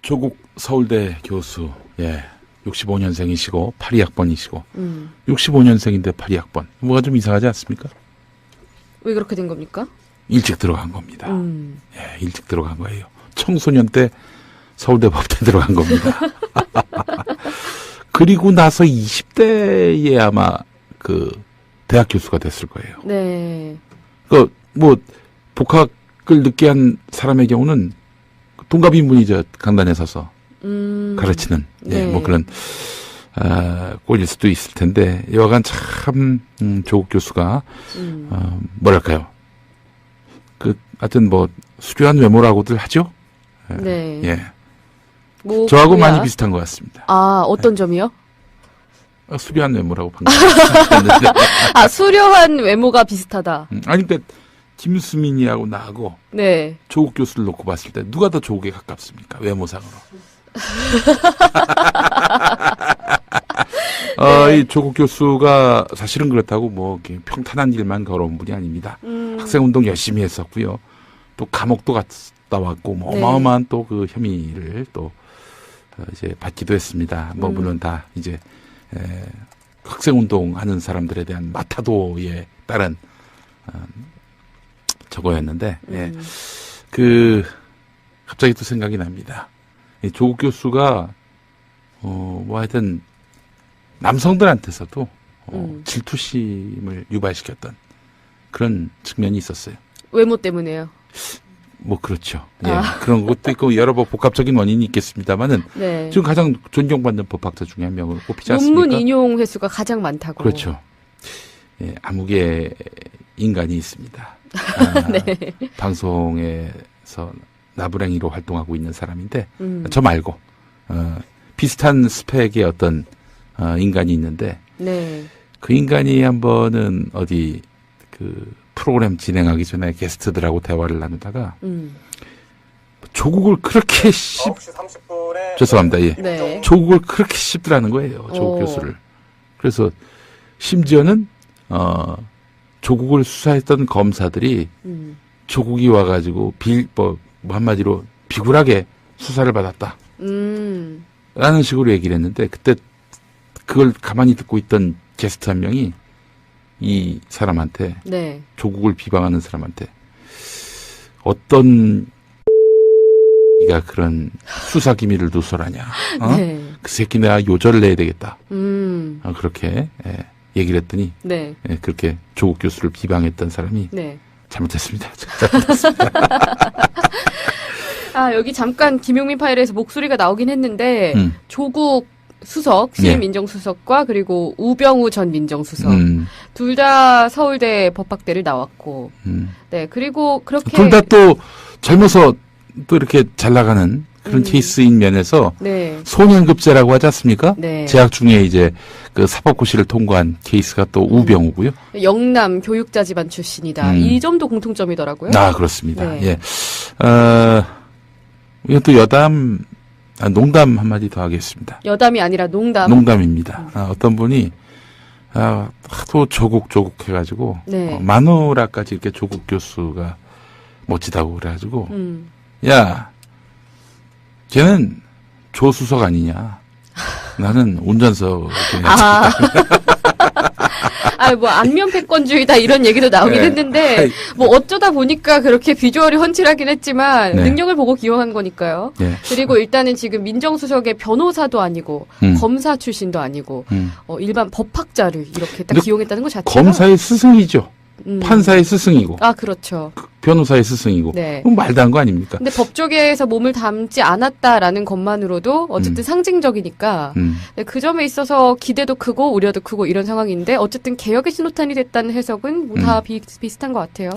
조국 서울대 교수, 65년생이시고 82학번이시고 65년생인데 82학번. 뭐가 좀 이상하지 않습니까? 왜 그렇게 된 겁니까? 일찍 들어간 겁니다. 일찍 들어간 거예요. 청소년 때 서울대 법대 들어간 겁니다. 그리고 나서 20대에 아마 그 대학 교수가 됐을 거예요. 네. 복학을 늦게 한 사람의 경우는 동갑인분이 강단에 서서 가르치는, 네. 그런, 꼴일 수도 있을 텐데, 여하간 참, 조국 교수가, 뭐랄까요. 하여튼 수려한 외모라고들 하죠? 네. 예. 저하고 뭐야? 많이 비슷한 것 같습니다. 아, 어떤 점이요? 수려한 외모라고 방금 말씀드렸는데. 수려한 외모가 비슷하다. 아니, 그러니까, 김수민이하고 나하고, 네. 조국 교수를 놓고 봤을 때, 누가 더 조국에 가깝습니까? 외모상으로. 네. 이 조국 교수가 사실은 그렇다고 이렇게 평탄한 일만 걸어온 분이 아닙니다. 학생운동 열심히 했었고요. 또 감옥도 갔다 왔고, 네. 어마어마한 또 그 혐의를 또, 이제 받기도 했습니다. 물론 다 이제, 학생운동 하는 사람들에 대한 마타도에 따른, 저거였는데, 갑자기 또 생각이 납니다. 이 조국 교수가, 하여튼, 남성들한테서도, 질투심을 유발시켰던 그런 측면이 있었어요. 외모 때문에요. 그렇죠. 그런 것도 있고, 여러 복합적인 원인이 있겠습니다만은, 네. 지금 가장 존경받는 법학자 중에 한 명을 꼽히지 않습니까? 논문 인용 횟수가 가장 많다고. 그렇죠. 암흑의 인간이 있습니다. 네. 방송에서 나부랭이로 활동하고 있는 사람인데, 저 말고, 비슷한 스펙의 어떤, 인간이 있는데, 네. 그 인간이 한 번은 프로그램 진행하기 전에 게스트들하고 대화를 나누다가, 조국을 그렇게 9시 30분에 죄송합니다. 예. 네. 조국을 그렇게 씹더라는 거예요. 조국 교수를. 그래서, 심지어는, 조국을 수사했던 검사들이, 조국이 와가지고 한마디로 비굴하게 수사를 받았다. 라는 식으로 얘기를 했는데, 그때 그걸 가만히 듣고 있던 게스트 한 명이 이 사람한테, 네. 조국을 비방하는 사람한테, 어떤 이가 그런 수사 기밀을 누설하냐. 네. 그 새끼 내가 요절을 내야 되겠다. 그렇게 얘기를 했더니, 네. 그렇게 조국 교수를 비방했던 사람이 네. 잘못했습니다. 잘못했습니다. 여기 잠깐 김용민 파일에서 목소리가 나오긴 했는데 조국 수석, 신임 민정수석과 그리고 우병우 전 민정수석 둘 다 서울대 법학대를 나왔고 네, 그리고 그렇게 둘 다 또 젊어서 또 이렇게 잘 나가는 그런 케이스인 면에서 네. 소년급제라고 하지 않습니까? 네. 재학 중에 이제 그 사법고시를 통과한 케이스가 또 우병우고요. 영남 교육자 집안 출신이다. 이 점도 공통점이더라고요. 그렇습니다. 네. 예. 이건 또 농담 한마디 더 하겠습니다. 여담이 아니라 농담. 농담입니다. 어떤 분이, 하도 조국 해가지고, 네. 마누라까지 이렇게 조국 교수가 멋지다고 그래가지고, 야, 걔는 조수석 아니냐. 나는 운전석. 안면 패권주의다 이런 얘기도 나오긴 했는데, 어쩌다 보니까 그렇게 비주얼이 훤칠하긴 했지만, 능력을 보고 기용한 거니까요. 그리고 일단은 지금 민정수석의 변호사도 아니고, 검사 출신도 아니고, 일반 법학자를 이렇게 딱 기용했다는 것 자체가. 검사의 스승이죠. 판사의 스승이고. 그렇죠. 변호사의 스승이고. 네. 그럼 말도 안 거 아닙니까? 근데 법조계에서 몸을 담지 않았다라는 것만으로도 어쨌든 상징적이니까 네, 그 점에 있어서 기대도 크고 우려도 크고 이런 상황인데 어쨌든 개혁의 신호탄이 됐다는 해석은 다 비슷한 것 같아요.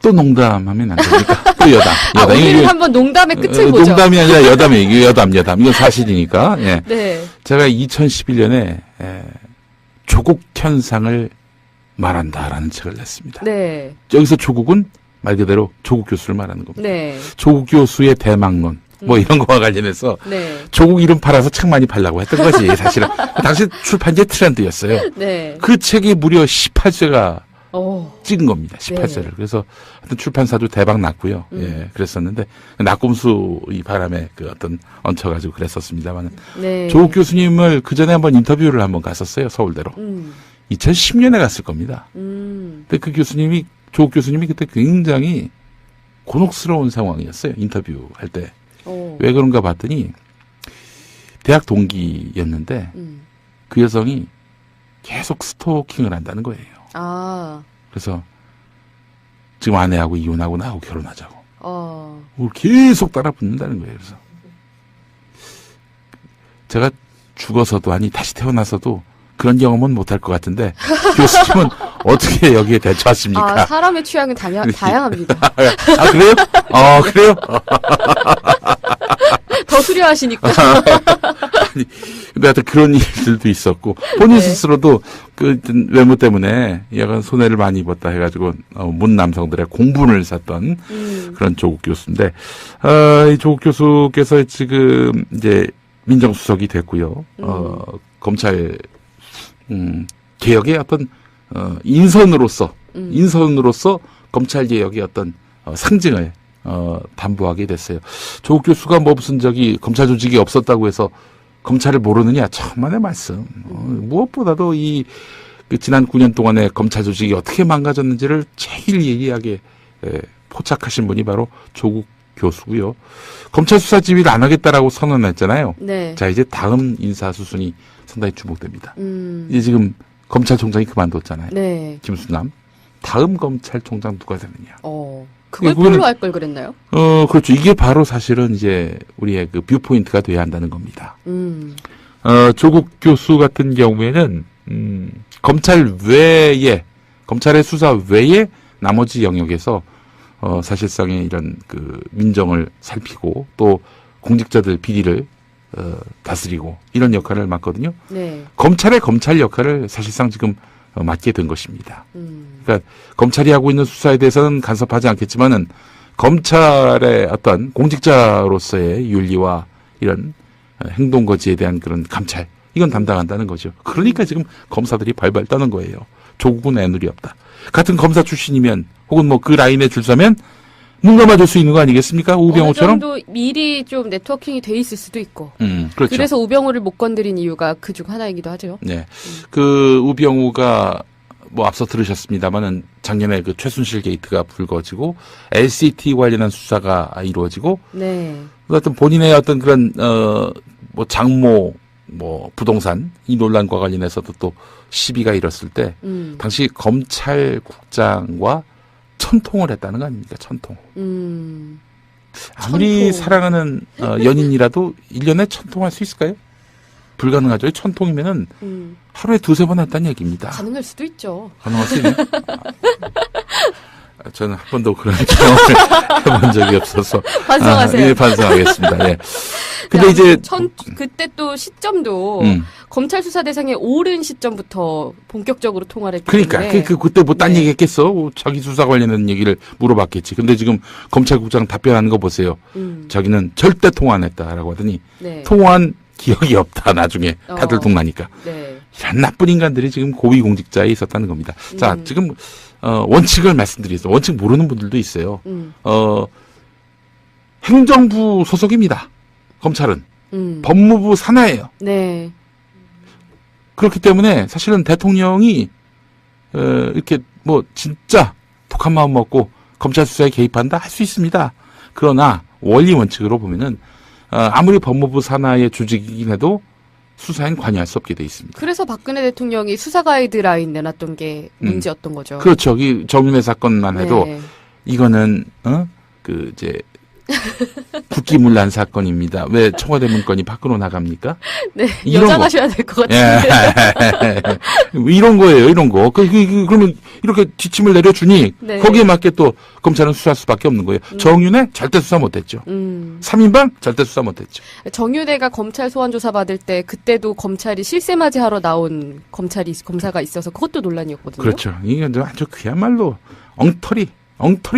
또 농담하면 안 되니까. 또 여담. 오늘은 한번 농담의 끝을 보죠. 농담이 아니라 여담이에요. 여담. 이건 사실이니까. 예. 네. 제가 2011년에 조국 현상을 말한다라는 책을 냈습니다. 네. 여기서 조국은 말 그대로 조국 교수를 말하는 겁니다. 네. 조국 교수의 대망론 이런 거와 관련해서 네. 조국 이름 팔아서 책 많이 팔라고 했던 거지 사실은. 당시 출판제 트렌드였어요. 네. 그 책이 무려 18쇄가 찍은 겁니다. 18세를. 네. 그래서 하여튼 출판사도 대박 났고요. 예, 그랬었는데 낙곰수 이 바람에 그 어떤 얹혀가지고 그랬었습니다만 네. 조국 교수님을 그 전에 한번 인터뷰를 한번 갔었어요. 서울대로. 2010년에 갔을 겁니다. 근데 그 교수님이 조국 교수님이 그때 굉장히 곤혹스러운 상황이었어요. 인터뷰할 때. 왜 그런가 봤더니 대학 동기였는데 그 여성이 계속 스토킹을 한다는 거예요. 아. 그래서 지금 아내하고 이혼하고 나하고 결혼하자고. 그걸 계속 따라붙는다는 거예요. 그래서 제가 죽어서도 아니 다시 태어나서도 그런 경험은 못할 것 같은데 교수님은 어떻게 여기에 대처하십니까? 사람의 취향은 다양합니다. 아 그래요? 그래요? 더 수려하시니까. 아니, 근데 하여튼 그런 일들도 있었고 본인 스스로도 그 외모 때문에 약간 손해를 많이 입었다 해가지고 문 남성들의 공분을 샀던 그런 조국 교수인데 이 조국 교수께서 지금 이제 민정수석이 됐고요. 검찰 개혁의 어떤 인선으로서 검찰 개혁의 어떤 상징을 담보하게 됐어요. 조국 교수가 뭐 무슨 검찰 조직이 없었다고 해서 검찰을 모르느냐 천만의 말씀. 무엇보다도 그 지난 9년 동안에 검찰 조직이 어떻게 망가졌는지를 제일 예리하게 포착하신 분이 바로 조국 교수고요. 검찰 수사 지휘를 안 하겠다라고 선언했잖아요. 네. 자 이제 다음 인사 수순이 상당히 주목됩니다. 이제 지금 검찰총장이 그만뒀잖아요. 네. 김수남. 다음 검찰총장 누가 되느냐. 그걸 별로 할 걸 그랬나요? 그렇죠. 이게 바로 사실은 이제 우리의 그 뷰포인트가 돼야 한다는 겁니다. 조국 교수 같은 경우에는, 검찰의 수사 외에 나머지 영역에서, 사실상의 이런 그 민정을 살피고 또 공직자들 비리를, 다스리고 이런 역할을 맡거든요. 네. 검찰의 검찰 역할을 사실상 지금 맡게 된 것입니다. 그러니까 검찰이 하고 있는 수사에 대해서는 간섭하지 않겠지만은 검찰의 어떤 공직자로서의 윤리와 이런 행동 거지에 대한 그런 감찰 이건 담당한다는 거죠. 그러니까 지금 검사들이 발발 떠는 거예요. 조국은 애누리 없다. 같은 검사 출신이면 혹은 뭐 그 라인에 줄 서면 눈 감아줄 수 있는 거 아니겠습니까? 우병우처럼? 어느 정도 미리 좀 네트워킹이 돼 있을 수도 있고. 그렇죠. 그래서 우병우를 못 건드린 이유가 그중 하나이기도 하죠. 네. 그 우병우가 뭐 앞서 들으셨습니다만은 작년에 그 최순실 게이트가 불거지고 LCT 관련한 수사가 이루어지고 네. 어떤 본인의 어떤 그런 뭐 장모 뭐 부동산 이 논란과 관련해서도 또 시비가 일었을 때 당시 검찰국장과 천통을 했다는 거 아닙니까? 천통. 아무리 사랑하는 연인이라도 1년에 천통할 수 있을까요? 불가능하죠. 천통이면은 하루에 2-3번 했다는 얘기입니다. 가능할 수도 있죠. 가능할 수 있나요? 저는 한 번도 그런 경험을 해본 적이 없어서. 반성하세요. 예, 반성하겠습니다. 예. 근데 이제. 그때 또 시점도 검찰 수사 대상에 오른 시점부터 본격적으로 통화를 했기 그러니까. 때문에. 그때 뭐 딴 얘기 했겠어? 자기 수사 관련된 얘기를 물어봤겠지. 근데 지금 검찰국장 답변하는 거 보세요. 자기는 절대 통화 안 했다라고 하더니. 네. 통화한 기억이 없다, 나중에. 다들 동나니까. 네. 이런 나쁜 인간들이 지금 고위공직자에 있었다는 겁니다. 자, 지금, 원칙을 말씀드리겠습니다. 원칙 모르는 분들도 있어요. 행정부 소속입니다. 검찰은. 법무부 산하예요. 네. 그렇기 때문에 사실은 대통령이, 이렇게 뭐, 진짜 독한 마음 먹고 검찰 수사에 개입한다 할 수 있습니다. 그러나 원리 원칙으로 보면은, 아무리 법무부 산하의 조직이긴 해도 수사엔 관여할 수 없게 돼 있습니다. 그래서 박근혜 대통령이 수사 가이드라인 내놨던 게 문제였던 거죠. 그렇죠. 이 정윤회 사건만 해도 네. 이거는 국기문란 사건입니다. 왜 청와대 문건이 밖으로 나갑니까? 네, 여장하셔야 될 것 같은데. 예. 이런 거예요, 이런 거. 그러면 이렇게 지침을 내려주니 네. 거기에 맞게 또 검찰은 수사할 수밖에 없는 거예요. 정윤회 절대 수사 못했죠. 3인방 절대 수사 못했죠. 정윤회가 검찰 소환 조사 받을 때 그때도 검찰이 실세맞이 하러 나온 검사가 있어서 그것도 논란이었거든요. 그렇죠. 이게 아주 그야말로 엉터리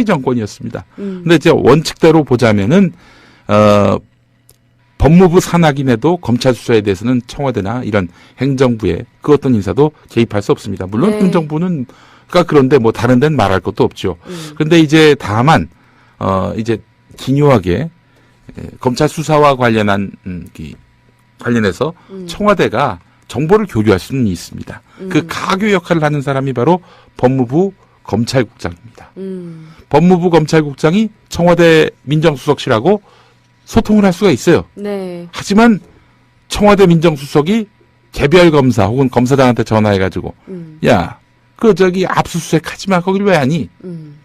정권이었습니다. 근데 이제 원칙대로 보자면은, 법무부 산하긴 해도 검찰 수사에 대해서는 청와대나 이런 행정부의 그 어떤 인사도 개입할 수 없습니다. 물론 네. 행정부는 그런데 뭐 다른 데는 말할 것도 없죠. 그런데 이제 다만 이제 기묘하게 검찰 수사와 관련한 관련해서 청와대가 정보를 교류할 수는 있습니다. 그 가교 역할을 하는 사람이 바로 법무부 검찰국장입니다. 법무부 검찰국장이 청와대 민정수석실하고 소통을 할 수가 있어요. 네. 하지만 청와대 민정수석이 개별 검사 혹은 검사장한테 전화해가지고 야, 압수수색 하지 마. 거길 왜 하니?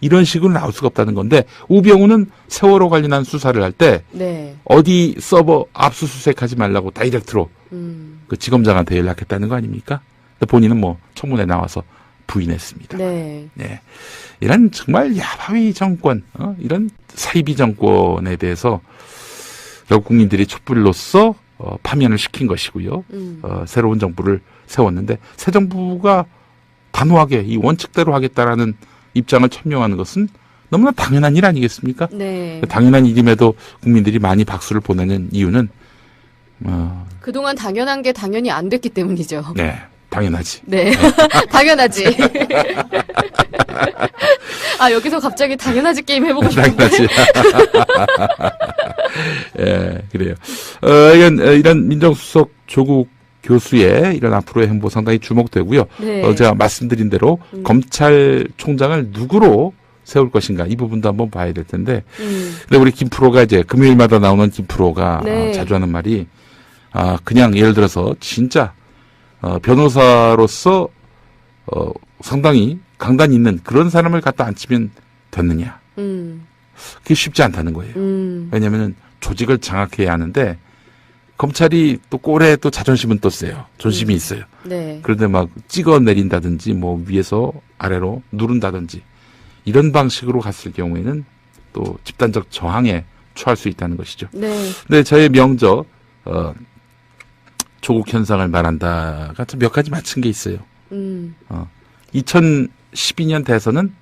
이런 식으로 나올 수가 없다는 건데 우병우는 세월호 관련한 수사를 할 때 네. 어디 서버 압수수색 하지 말라고 다이렉트로 그 지검장한테 연락했다는 거 아닙니까? 근데 본인은 뭐 청문회 나와서 부인했습니다. 네. 네. 이런 정말 야바위 정권, 이런 사이비 정권에 대해서 결국 국민들이 촛불로서 파면을 시킨 것이고요. 새로운 정부를 세웠는데 새 정부가 단호하게 이 원칙대로 하겠다라는 입장을 천명하는 것은 너무나 당연한 일 아니겠습니까? 네. 당연한 일임에도 국민들이 많이 박수를 보내는 이유는 그동안 당연한 게 당연히 안 됐기 때문이죠. 네, 당연하지. 네, 당연하지. 여기서 갑자기 당연하지 게임 해보고 싶은데. 당연하지. 예, 그래요. 이런 민정수석 조국 교수의 이런 앞으로의 행보 상당히 주목되고요. 네. 제가 말씀드린 대로 검찰총장을 누구로 세울 것인가 이 부분도 한번 봐야 될 텐데. 근데 우리 김프로가 이제 금요일마다 나오는 김프로가 네. 자주 하는 말이 그냥 예를 들어서 진짜 변호사로서 상당히 강단 있는 그런 사람을 갖다 앉히면 됐느냐. 그게 쉽지 않다는 거예요. 왜냐하면 조직을 장악해야 하는데 검찰이 또 꼴에 또 자존심은 또 세요. 존심이 있어요. 네. 그런데 막 찍어 내린다든지 뭐 위에서 아래로 누른다든지 이런 방식으로 갔을 경우에는 또 집단적 저항에 처할 수 있다는 것이죠. 네. 근데 저의 명저 조국 현상을 말한다가 좀 몇 가지 맞춘 게 있어요. 2012년 대선은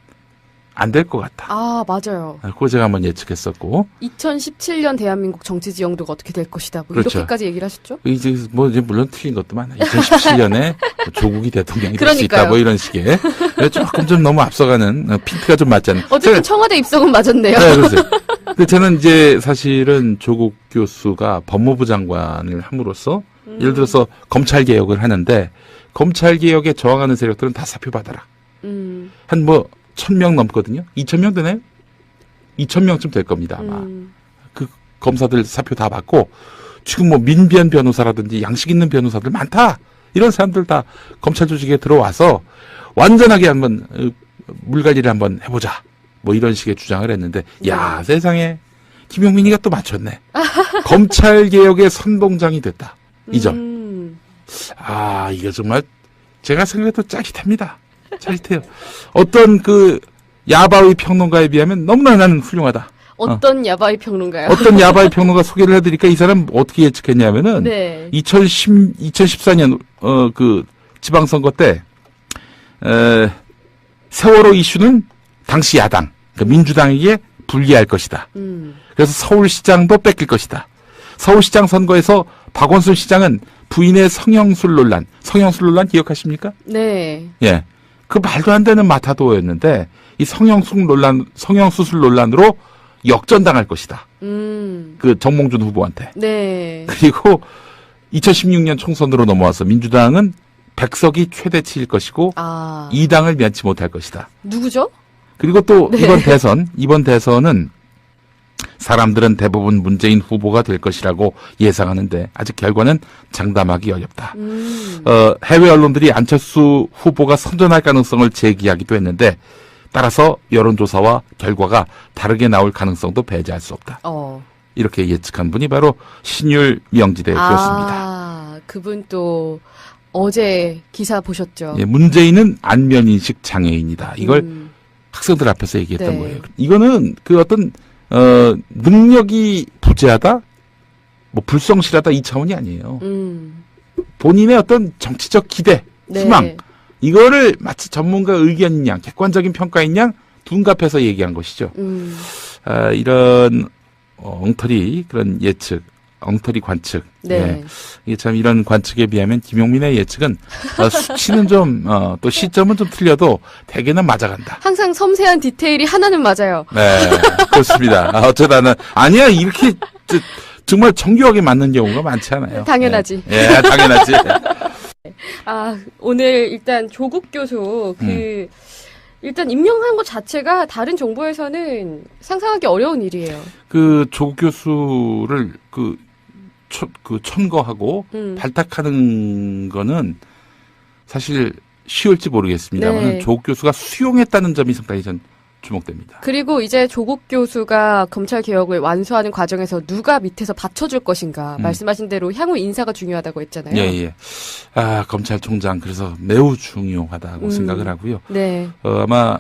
안 될 것 같다. 맞아요. 그거 제가 한번 예측했었고. 2017년 대한민국 정치 지형도가 어떻게 될 것이다. 뭐 그렇죠. 이렇게까지 얘기를 하셨죠? 이제 물론 틀린 것도 많아요. 2017년에 조국이 대통령이 될 수 있다. 그러니까요. 뭐 이런 식의. 조금 좀 너무 앞서가는 핀트가 좀 맞지 않나요? 어쨌든 청와대 입성은 맞았네요. 네, 그렇죠. 근데 저는 이제 사실은 조국 교수가 법무부 장관을 함으로써 예를 들어서 검찰 개혁을 하는데 검찰 개혁에 저항하는 세력들은 다 사표받아라. 한 1,000명 넘거든요. 2,000명 되나요? 2,000명쯤 될 겁니다, 아마. 그 검사들 사표 다 받고, 지금 민변 변호사라든지 양식 있는 변호사들 많다! 이런 사람들 다 검찰 조직에 들어와서 완전하게 한번 물갈이를 한번 해보자. 뭐 이런 식의 주장을 했는데, 야, 세상에, 김용민이가 또 맞췄네. 검찰 개혁의 선봉장이 됐다. 이 점. 이거 정말 제가 생각해도 짜릿합니다. 짜릿해요. 어떤 야바위 평론가에 비하면 너무나 나는 훌륭하다. 어떤 야바위 평론가요? 어떤 야바위 평론가 소개를 해드릴까? 이 사람 어떻게 예측했냐면은 네. 2014년 지방선거 때 세월호 이슈는 당시 야당 그러니까 민주당에게 불리할 것이다. 그래서 서울시장도 뺏길 것이다. 서울시장 선거에서 박원순 시장은 부인의 성형술 논란 기억하십니까? 네. 예. 그 말도 안 되는 마타도였는데 이 성형수술 논란으로 역전당할 것이다. 그 정몽준 후보한테. 네. 그리고 2016년 총선으로 넘어와서 민주당은 100석이 최대치일 것이고 이 당을 면치 못할 것이다. 누구죠? 그리고 또 네. 이번 대선은 사람들은 대부분 문재인 후보가 될 것이라고 예상하는데 아직 결과는 장담하기 어렵다. 해외 언론들이 안철수 후보가 선전할 가능성을 제기하기도 했는데 따라서 여론조사와 결과가 다르게 나올 가능성도 배제할 수 없다. 이렇게 예측한 분이 바로 신율 명지대 교수입니다. 그분 또 어제 기사 보셨죠? 예, 문재인은 안면인식 장애인이다. 이걸 학생들 앞에서 얘기했던 네. 거예요. 이거는 어떤 능력이 부재하다, 불성실하다 이 차원이 아니에요. 본인의 어떤 정치적 기대, 희망, 네. 이거를 마치 전문가 의견인 양, 객관적인 평가인 양 둔갑해서 얘기한 것이죠. 이런 엉터리 그런 예측, 엉터리 관측. 네. 예. 이게 참 이런 관측에 비하면 김용민의 예측은 수치는 좀, 또 시점은 좀 틀려도 대개는 맞아간다. 항상 섬세한 디테일이 하나는 맞아요. 네. 그렇습니다. 어쩌다는, 아니야, 이렇게, 정말 정교하게 맞는 경우가 많지 않아요. 당연하지. 예, 당연하지. 오늘 일단 조국 교수, 일단 임명한 것 자체가 다른 정부에서는 상상하기 어려운 일이에요. 조국 교수를 천거하고 발탁하는 거는 사실 쉬울지 모르겠습니다만 네. 조국 교수가 수용했다는 점이 상당히 전 주목됩니다. 그리고 이제 조국 교수가 검찰 개혁을 완수하는 과정에서 누가 밑에서 받쳐줄 것인가. 말씀하신 대로 향후 인사가 중요하다고 했잖아요. 예. 검찰총장 그래서 매우 중요하다고 생각을 하고요. 네. 아마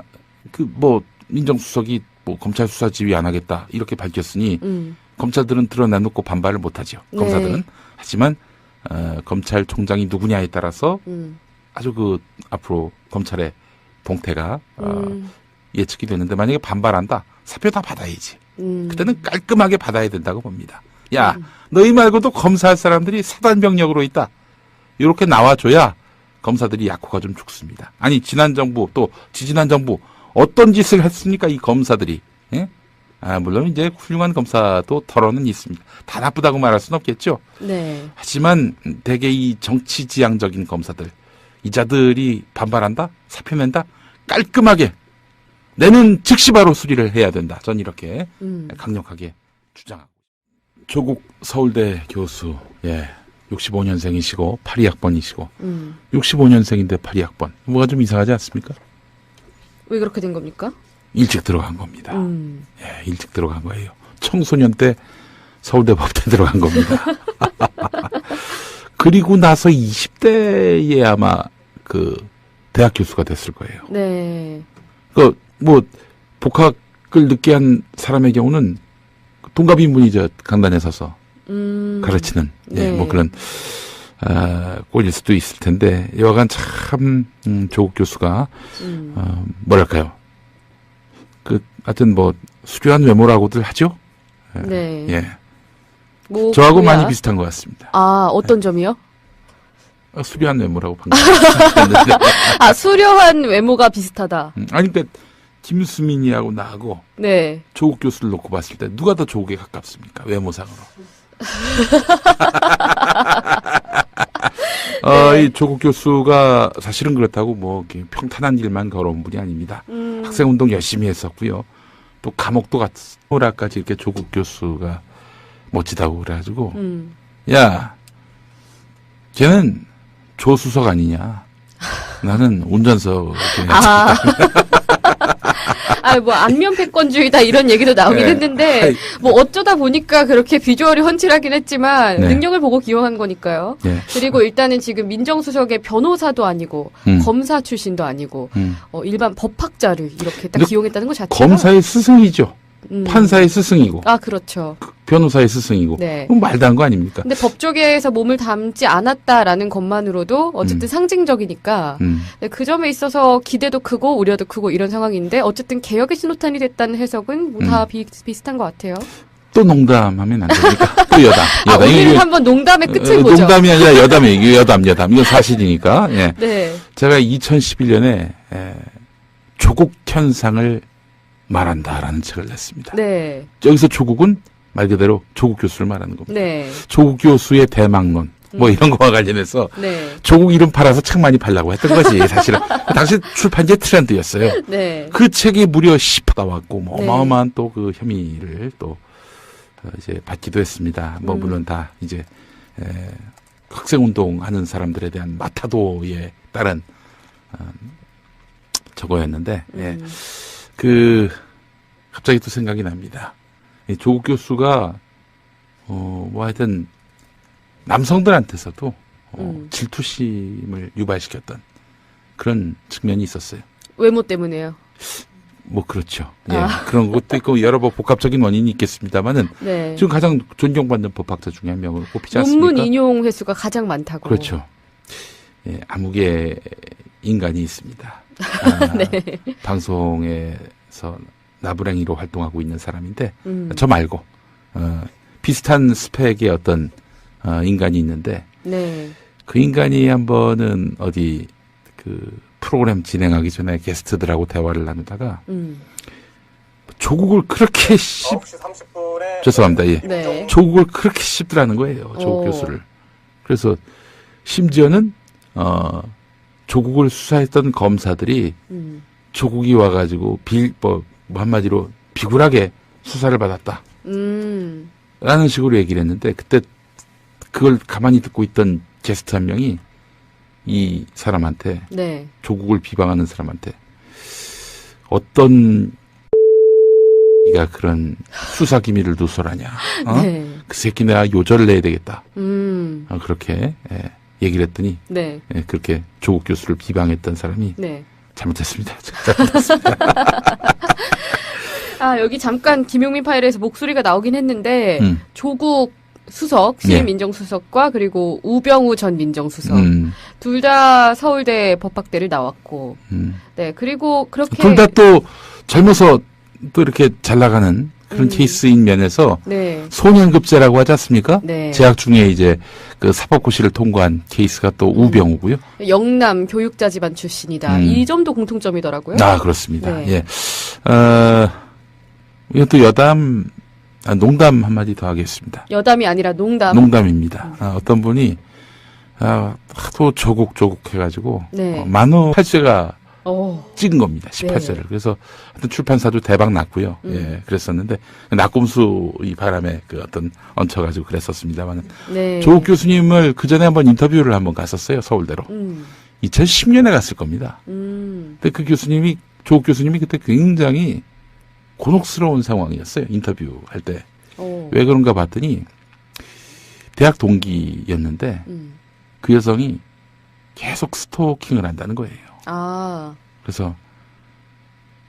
민정수석이 검찰 수사 지휘 안 하겠다 이렇게 밝혔으니 검찰들은 드러내놓고 반발을 못하죠. 네. 검사들은. 하지만 검찰총장이 누구냐에 따라서 아주 앞으로 검찰의 동태가 예측이 되는데 만약에 반발한다 사표 다 받아야지. 그때는 깔끔하게 받아야 된다고 봅니다. 야 너희 말고도 검사할 사람들이 사단병력으로 있다. 이렇게 나와줘야 검사들이 약호가 좀 죽습니다. 아니 지난 정부 또 지지난 정부 어떤 짓을 했습니까 이 검사들이. 예? 물론 이제 훌륭한 검사도 털어는 있습니다. 다 나쁘다고 말할 수는 없겠죠. 네. 하지만 대개 이 정치지향적인 검사들 이자들이 반발한다 사표 낸다 깔끔하게 내는 즉시 바로 수리를 해야 된다. 전 이렇게 강력하게 주장하고. 조국 서울대 교수, 65년생이시고 82학번이시고 65년생인데 82학번. 뭐가 좀 이상하지 않습니까? 왜 그렇게 된 겁니까? 일찍 들어간 겁니다. 일찍 들어간 거예요. 청소년 때 서울대 법대 들어간 겁니다. 그리고 나서 20대에 아마 대학 교수가 됐을 거예요. 네. 복학을 늦게 한 사람의 경우는 동갑인분이 강단에 서서 가르치는, 네. 그런, 꼴일 수도 있을 텐데, 여하간 참, 조국 교수가, 뭐랄까요. 하여튼 수려한 외모라고들 하죠? 네. 예. 저하고 뭐야? 많이 비슷한 것 같습니다. 어떤 점이요? 수려한 외모라고 방금 말씀드렸는데. 수려한 외모가 비슷하다. 아니, 그러니까, 김수민이하고 나하고, 네. 조국 교수를 놓고 봤을 때, 누가 더 조국에 가깝습니까? 외모상으로. 이 조국 교수가 사실은 그렇다고 이렇게 평탄한 길만 걸어온 분이 아닙니다. 학생운동 열심히 했었고요. 또 감옥도 갔으라까지 이렇게 조국 교수가 멋지다고 그래가지고, 야, 걔는 조수석 아니냐. 나는 운전석. 안면 패권주의다 이런 얘기도 나오긴 했는데, 어쩌다 보니까 그렇게 비주얼이 훤칠하긴 했지만, 능력을 보고 기용한 거니까요. 그리고 일단은 지금 민정수석의 변호사도 아니고, 검사 출신도 아니고, 일반 법학자를 이렇게 딱 기용했다는 것 자체가. 검사의 스승이죠. 판사의 스승이고. 그렇죠. 변호사의 스승이고. 네. 그럼 말도 안 거 아닙니까? 근데 법조계에서 몸을 담지 않았다라는 것만으로도 어쨌든 상징적이니까 그 점에 있어서 기대도 크고 우려도 크고 이런 상황인데 어쨌든 개혁의 신호탄이 됐다는 해석은 다 비슷한 것 같아요. 또 농담하면 안 됩니까? 또 여담. 오늘 한번 농담의 끝을 보죠. 농담이 아니라 여담이에요. 여담. 이건 사실이니까. 예. 네. 제가 2011년에 조국 현상을 말한다라는 책을 냈습니다. 네. 여기서 조국은 말 그대로 조국 교수를 말하는 겁니다. 네. 조국 교수의 대망론 이런 거와 관련해서 네. 조국 이름 팔아서 책 많이 팔라고 했던 거지 사실은. 당시 출판제 트렌드였어요. 네. 그 책이 무려 10화 나왔고 네. 어마어마한 또 그 혐의를 또 이제 받기도 했습니다. 물론 다 이제 학생운동 하는 사람들에 대한 마타도에 따른 저거였는데 갑자기 또 생각이 납니다. 조국 교수가, 하여튼, 남성들한테서도, 질투심을 유발시켰던 그런 측면이 있었어요. 외모 때문에요. 그렇죠. 그런 것도 있고, 여러 복합적인 원인이 있겠습니다만은, 네. 지금 가장 존경받는 법학자 중에 한 명으로 꼽히지 않습니까? 논문 인용 횟수가 가장 많다고. 그렇죠. 암흑의 인간이 있습니다. 네. 방송에서 나부랭이로 활동하고 있는 사람인데 저 말고 비슷한 스펙의 어떤 인간이 있는데 네. 그 인간이 한 번은 어디 그 프로그램 진행하기 전에 게스트들하고 대화를 나누다가 조국을 그렇게 9시 30분에 죄송합니다. 예. 네. 조국을 그렇게 씹더라는 거예요. 조국 교수를. 그래서 심지어는 조국을 수사했던 검사들이 조국이 와가지고 뭐 한마디로 비굴하게 수사를 받았다. 라는 식으로 얘기를 했는데 그때 그걸 가만히 듣고 있던 게스트 한 명이 이 사람한테 네. 조국을 비방하는 사람한테 어떤 이가 그런 수사 기밀을 누설하냐. 네. 그 새끼 내가 요절을 내야 되겠다. 그렇게 얘기를 했더니 네. 그렇게 조국 교수를 비방했던 사람이 네. 잘못했습니다. 잘못했습니다. 여기 잠깐 김용민 파일에서 목소리가 나오긴 했는데 조국 수석, 신임 민정수석과 그리고 우병우 전 민정수석 둘 다 서울대 법학대를 나왔고 네 그리고 그렇게 둘 다 또 젊어서 또 이렇게 잘 나가는 그런 케이스인 면에서 네. 소년급제라고 하지 않습니까? 네. 재학 중에 이제 그 사법고시를 통과한 케이스가 또 우병우고요. 영남 교육자 집안 출신이다. 이 점도 공통점이더라고요. 그렇습니다. 네. 예. 이건 또 여담, 농담 한마디 더 하겠습니다. 여담이 아니라 농담. 농담입니다. 어떤 분이, 하도 조국 해가지고, 네. 만호 8세가 찍은 겁니다. 네. 18세를. 그래서 하여튼 출판사도 대박 났고요. 예, 그랬었는데, 낙곰수 이 바람에 그 어떤 얹혀가지고 그랬었습니다만. 네. 조국 교수님을 그 전에 한번 인터뷰를 한번 갔었어요. 서울대로. 2010년에 갔을 겁니다. 근데 그 교수님이, 조국 교수님이 그때 굉장히 곤혹스러운 상황이었어요. 인터뷰할 때. 왜 그런가 봤더니 대학 동기였는데 그 여성이 계속 스토킹을 한다는 거예요. 그래서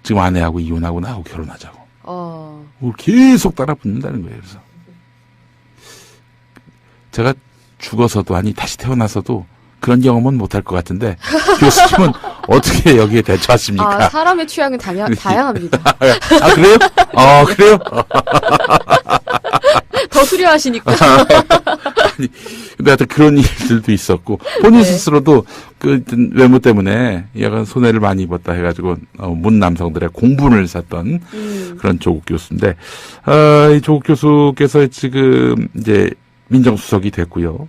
지금 아내하고 이혼하고 나하고 결혼하자고. 계속 따라붙는다는 거예요. 그래서 제가 죽어서도 아니 다시 태어나서도 그런 경험은 못할 것 같은데 교수님은 어떻게 여기에 대처하십니까? 사람의 취향은 다양합니다. 그래요? 그래요? 더 수려하시니까. 아니, 근데 하여튼 그런 일들도 있었고 본인 스스로도 그 외모 때문에 약간 손해를 많이 입었다 해가지고 문 남성들의 공분을 샀던 그런 조국 교수인데 이 조국 교수께서 지금 이제 민정수석이 됐고요.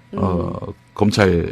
검찰